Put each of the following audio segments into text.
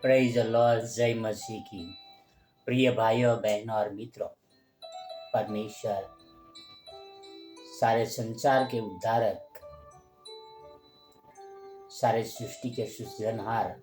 Praise the Lord. जय मसीह की। प्रिय भाइयों बहनों और मित्रों, परमेश्वर सारे संसार के उद्धारक, सारे सृष्टि के सृजनहार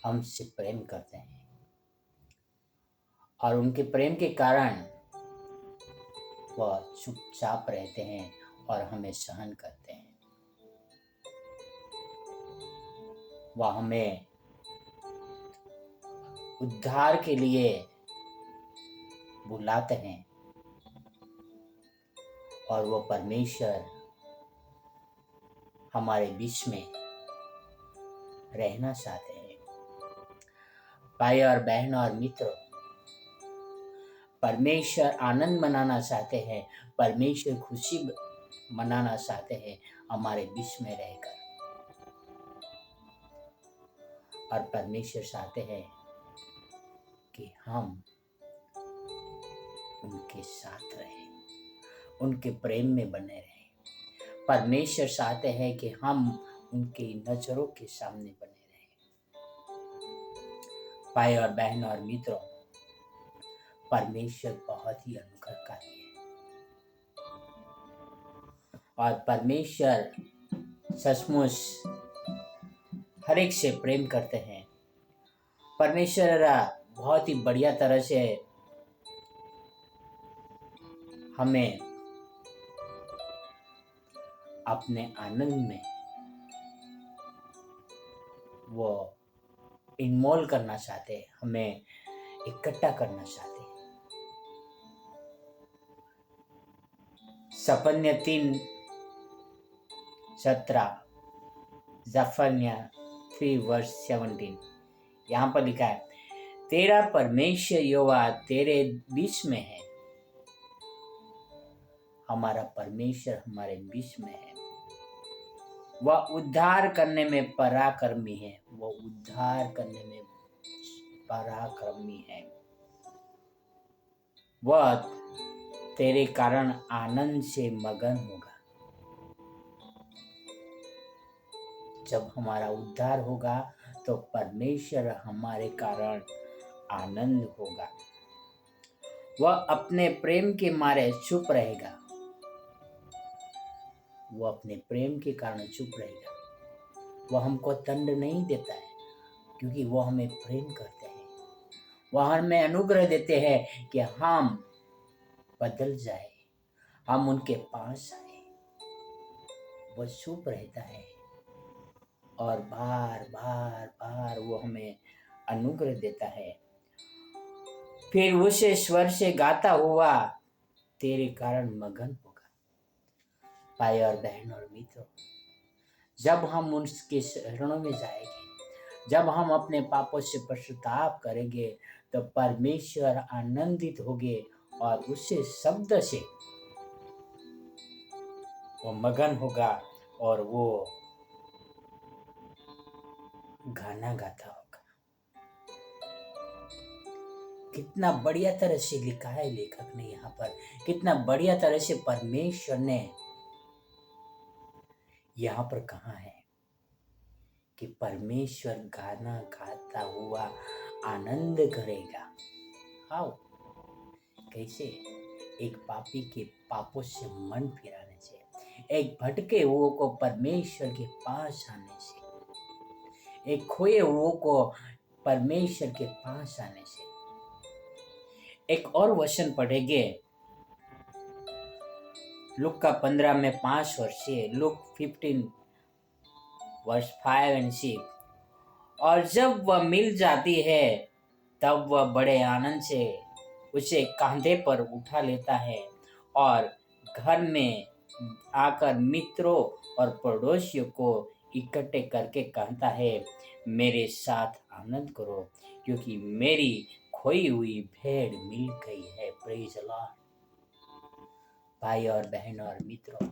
हमसे प्रेम करते हैं और उनके प्रेम के कारण वह चुपचाप रहते हैं और हमें सहन करते हैं। वह हमें उद्धार के लिए बुलाते हैं और वो परमेश्वर हमारे बीच में रहना चाहते हैं। भाई और बहनों और मित्रों, परमेश्वर आनंद मनाना चाहते हैं, परमेश्वर खुशी मनाना चाहते हैं हमारे बीच में रहकर। और परमेश्वर चाहते हैं कि हम उनके साथ रहें, उनके प्रेम में बने रहें। परमेश्वर चाहते हैं कि हम उनकी नजरों के सामने बने रहें। भाई और बहनों और मित्रों, परमेश्वर बहुत ही अनुग्रहकारी है और परमेश्वर सचमुच हर एक से प्रेम करते हैं। परमेश्वर बहुत ही बढ़िया तरह से हमें अपने आनंद में वो इन्वॉल्व करना चाहते हैं, हमें इकट्ठा करना चाहते हैं। सफन्या 3:17, जफन्या 3:17 यहाँ पर लिखा है, तेरा परमेश्वर यहोवा तेरे बीच में है। हमारा परमेश्वर हमारे बीच में है। वह उद्धार करने में पराक्रमी है। वो उद्धार करने में पराक्रमी है। वह तेरे कारण आनंद से मगन होगा। जब हमारा उद्धार होगा तो परमेश्वर हमारे कारण आनंद होगा। वह अपने प्रेम के मारे चुप रहेगा। वो अपने प्रेम के कारण चुप रहेगा। वह हमको दंड नहीं देता है क्योंकि वो हमें प्रेम करते हैं। वह हमें अनुग्रह देते हैं कि हम बदल जाए, हम उनके पास आए। वो चुप रहता है और बार बार बार वो हमें अनुग्रह देता है। फिर उसे स्वर से गाता हुआ तेरे कारण मगन होगा। भाई और बहन और मित्रों, जब हम उनके शरणों में जाएंगे, जब हम अपने पापों से पश्चाताप करेंगे, तो परमेश्वर आनंदित होंगे और उससे शब्द से वो मगन होगा और वो गाना गाता होगा। कितना बढ़िया तरह से लिखा है लेखक ने यहाँ पर, कितना बढ़िया तरह से परमेश्वर ने यहाँ पर कहा है कि परमेश्वर गाना गाता हुआ आनंद करेगा। आओ, कैसे? एक पापी के पापों से मन फिराने से, एक भटके हुए को परमेश्वर के पास आने से, एक खोए हुए को परमेश्वर के पास आने से। एक और वचन पढ़ेंगे लूका का 15 में 5 वर्ष से, लूक 15:5-6। और जब वह मिल जाती है तब वह बड़े आनंद से उसे कांधे पर उठा लेता है और घर में आकर मित्रों और पड़ोसियों को इकट्ठे करके कहता है, मेरे साथ आनंद करो क्योंकि मेरी खोई हुई भेड़ मिल गई है। Praise the Lord. भाई और बहन और मित्रों,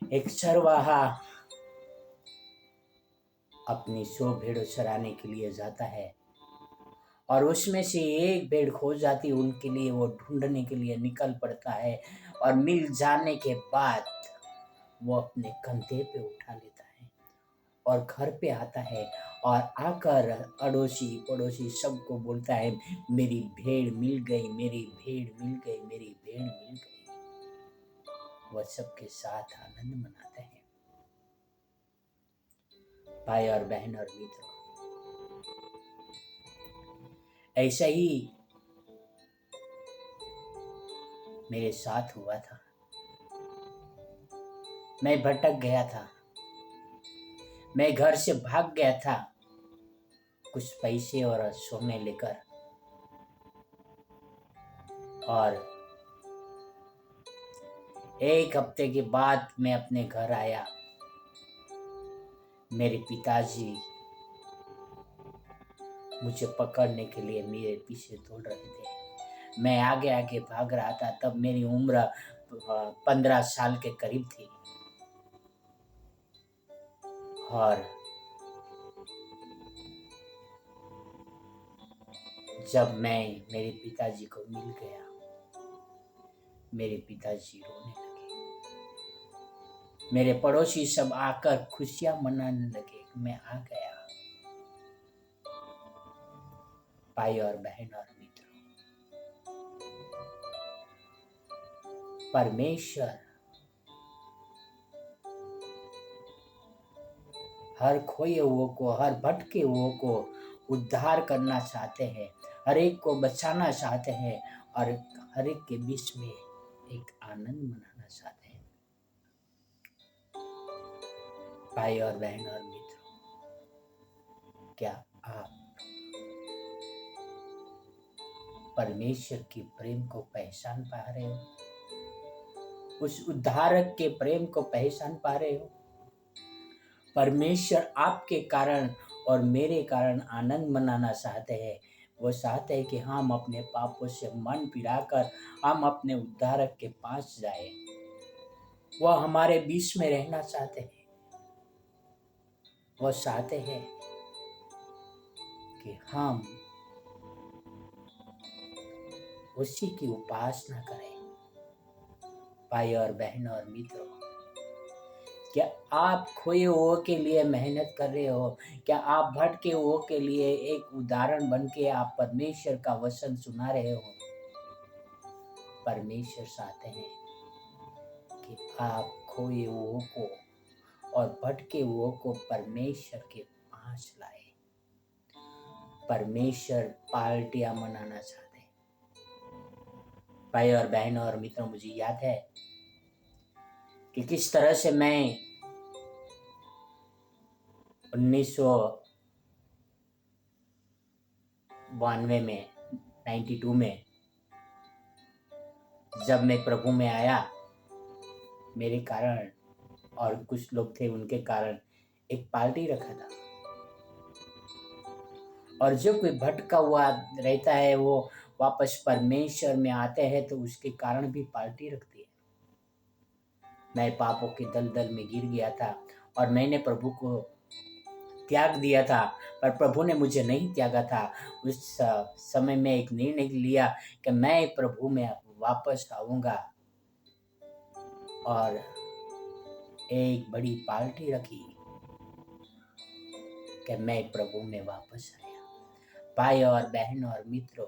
एक चरवाहा अपनी 100 भेड़ चराने के लिए जाता है और उसमें से एक भेड़ खो जाती, उनके लिए वो ढूंढने के लिए निकल पड़ता है और मिल जाने के बाद वो अपने कंधे पे उठा लेता है और घर पे आता है और आकर अड़ोसी पड़ोसी सबको बोलता है, मेरी भेड़ मिल गई, मेरी भेड़ मिल गई, मेरी भेड़ मिल गई। वह सबके साथ आनंद मनाते हैं। भाई और बहन और मित्रों, ऐसा ही मेरे साथ हुआ था। मैं भटक गया था, मैं घर से भाग गया था कुछ पैसे और सोने लेकर, और एक हफ्ते के बाद मैं अपने घर आया। मेरे पिताजी मुझे पकड़ने के लिए मेरे पीछे दौड़ रहे थे। मैं आगे आगे भाग रहा था। तब मेरी उम्र 15 साल के करीब थी। और जब मैं मेरे पिताजी को मिल गया, मेरे पिताजी रोने लगे। मेरे पड़ोसी सब आकर खुशियां मनाने लगे, मैं आ गया। भाई और बहन और मित्रों, परमेश्वर हर खोए हुए को, हर भटके हुए को उद्धार करना चाहते हैं, हर एक को बचाना चाहते हैं और हर एक के बीच में एक आनंद मनाना चाहते हैं। भाई और बहन और मित्रों, क्या आप परमेश्वर की प्रेम को पहचान पा रहे हो? उस उद्धारक के प्रेम को पहचान पा रहे हो? परमेश्वर आपके कारण और मेरे कारण आनंद मनाना चाहते हैं। वो चाहते हैं कि हम अपने पापों से मन फिराकर हम अपने उद्धारक के पास जाए। वह हमारे बीच में रहना चाहते हैं। वो चाहते हैं कि हम उसी की उपासना करें। भाई और बहन और मित्रों, क्या आप खोए हुए के लिए मेहनत कर रहे हो? क्या आप भटके हुए के लिए एक उदाहरण बन के आप परमेश्वर का वचन सुना रहे हो? परमेश्वर चाहते हैं कि आप खोए हुए को और भटके हुए को परमेश्वर के पास लाए। परमेश्वर पार्टियां मनाना चाहते हैं। भाई और बहनों और मित्रों, मुझे याद है कि किस तरह से मैं 1992 में 92 में जब मैं प्रभु में आया, मेरे कारण और कुछ लोग थे उनके कारण एक पार्टी रखा था। और जो कोई भटका हुआ रहता है वो वापस परमेश्वर में आते हैं तो उसके कारण भी पार्टी रखती है। मैं पापों के दलदल में गिर गया था और मैंने प्रभु को त्याग दिया था, पर प्रभु ने मुझे नहीं त्यागा था। उस समय में एक निर्णय लिया कि मैं प्रभु में वापस आऊँगा और एक बड़ी पार्टी रखी कि मैं प्रभु में वापस आया। भाई और बहन और मित्रों,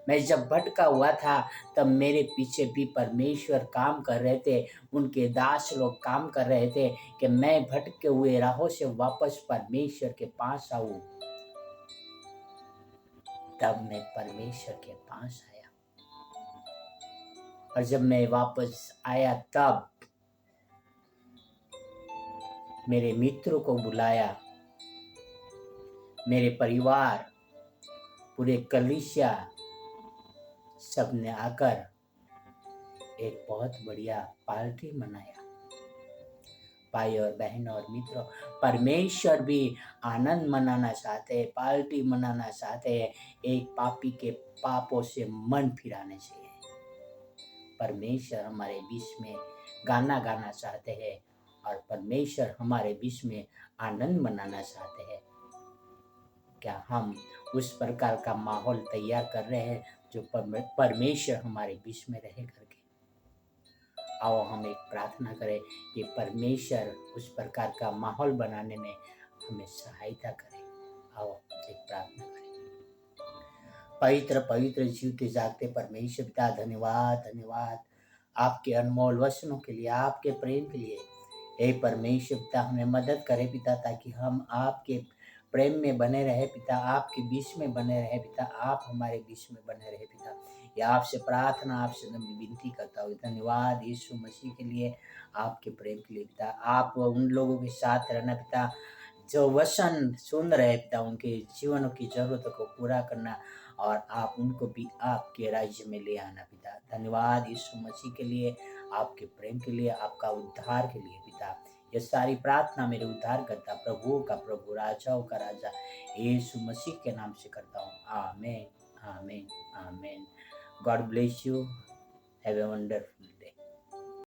मैं जब भटका हुआ था तब मेरे पीछे भी परमेश्वर काम कर रहे थे। उनके दास लोग काम कर रहे थे कि मैं भटके हुए राहों से वापस परमेश्वर के पास आऊं। तब मैं परमेश्वर के पास आया और जब मैं वापस आया तब मेरे मित्रों को बुलाया, मेरे परिवार, पूरे कलीसिया सबने आकर एक बहुत बढ़िया पार्टी मनाया। भाई और बहन और मित्रों, परमेश्वर भी आनंद मनाना चाहते हैं, पार्टी मनाना चाहते हैं, एक पापी के पापों से मन फिराने चाहिए। परमेश्वर हमारे बीच में गाना गाना चाहते हैं और परमेश्वर हमारे बीच में आनंद मनाना चाहते हैं। क्या हम उस प्रकार का माहौल तैयार कर रहे हैं जो परमेश्वर हमारे बीच में रहे करके? आओ हम एक प्रार्थना करें कि परमेश्वर उस प्रकार का माहौल बनाने में हमें सहायता करें। आओ एक प्रार्थना करें। पवित्र पवित्र जीवते जागते परमेश्वर पिता, धन्यवाद धन्यवाद आपके अनमोल वचनों के लिए, आपके प्रेम के लिए। हे परमेश्वर पिता, हमें मदद करे पिता, ताकि हम आपके प्रेम में बने रहे पिता, आपके बीच में बने रहे पिता, आप हमारे बीच में बने रहे पिता। ये आपसे प्रार्थना, आपसे विनती करता हूँ। धन्यवाद यीशु मसीह के लिए, आपके प्रेम के लिए पिता। आप उन लोगों के साथ रहना पिता जो वचन सुन रहे पिता, उनके जीवनों की जरूरतों को पूरा करना और आप उनको भी आपके राज्य में ले आना पिता। धन्यवाद यीशु मसीह के लिए, आपके प्रेम के लिए, आपका उद्धार के लिए पिता। ये सारी प्रार्थना मेरे उद्धार करता प्रभु का प्रभु, राजाओं का राजा यीशु मसीह के नाम से करता हूँ। आमीन आमीन आमीन। God bless you. Have a wonderful